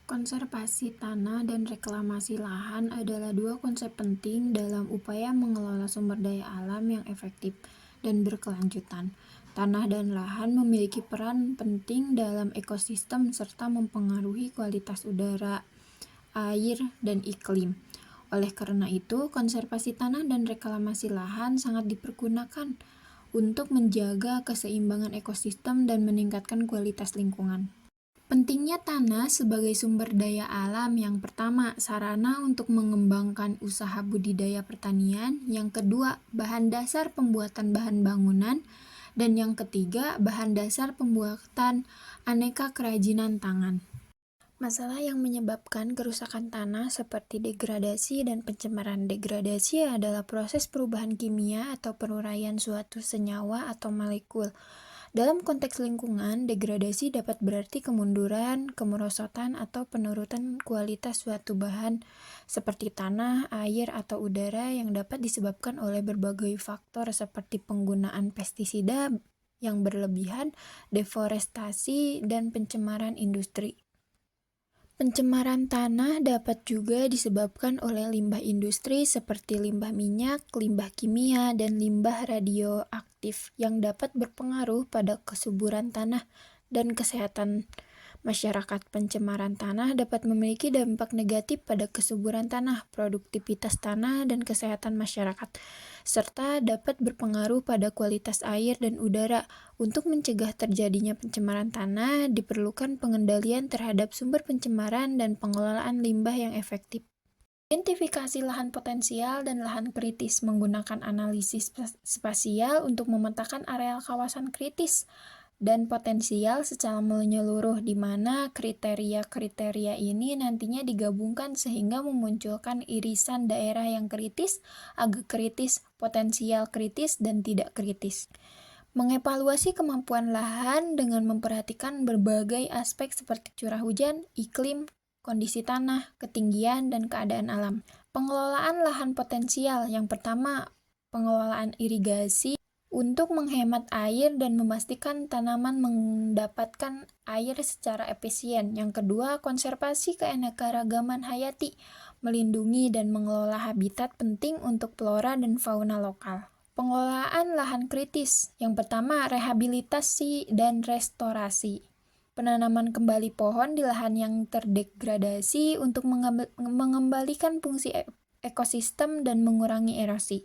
Konservasi tanah dan reklamasi lahan adalah dua konsep penting dalam upaya mengelola sumber daya alam yang efektif dan berkelanjutan. Tanah dan lahan memiliki peran penting dalam ekosistem serta mempengaruhi kualitas udara, air, dan iklim. Oleh karena itu, konservasi tanah dan reklamasi lahan sangat dipergunakan untuk menjaga keseimbangan ekosistem dan meningkatkan kualitas lingkungan. Pentingnya tanah sebagai sumber daya alam: yang pertama, sarana untuk mengembangkan usaha budidaya pertanian; yang kedua, bahan dasar pembuatan bahan bangunan; dan yang ketiga, bahan dasar pembuatan aneka kerajinan tangan. Masalah yang menyebabkan kerusakan tanah seperti degradasi dan pencemaran. Degradasi adalah proses perubahan kimia atau peruraian suatu senyawa atau molekul. Dalam konteks lingkungan, degradasi dapat berarti kemunduran, kemerosotan, atau penurunan kualitas suatu bahan seperti tanah, air, atau udara yang dapat disebabkan oleh berbagai faktor seperti penggunaan pestisida yang berlebihan, deforestasi, dan pencemaran industri. Pencemaran tanah dapat juga disebabkan oleh limbah industri seperti limbah minyak, limbah kimia, dan limbah radioaktif yang dapat berpengaruh pada kesuburan tanah dan kesehatan masyarakat. Pencemaran tanah dapat memiliki dampak negatif pada kesuburan tanah, produktivitas tanah, dan kesehatan masyarakat, serta dapat berpengaruh pada kualitas air dan udara. Untuk mencegah terjadinya pencemaran tanah, diperlukan pengendalian terhadap sumber pencemaran dan pengelolaan limbah yang efektif. Identifikasi lahan potensial dan lahan kritis menggunakan analisis spasial untuk memetakan areal kawasan kritis dan potensial secara menyeluruh, di mana kriteria-kriteria ini nantinya digabungkan sehingga memunculkan irisan daerah yang kritis, agak kritis, potensial kritis, dan tidak kritis. Mengevaluasi kemampuan lahan dengan memperhatikan berbagai aspek seperti curah hujan, iklim, kondisi tanah, ketinggian, dan keadaan alam. Pengelolaan lahan potensial: yang pertama, pengelolaan irigasi untuk menghemat air dan memastikan tanaman mendapatkan air secara efisien. Yang kedua, konservasi keanekaragaman hayati, melindungi dan mengelola habitat penting untuk flora dan fauna lokal. Pengelolaan lahan kritis: yang pertama, rehabilitasi dan restorasi. Penanaman kembali pohon di lahan yang terdegradasi untuk mengembalikan fungsi ekosistem dan mengurangi erosi.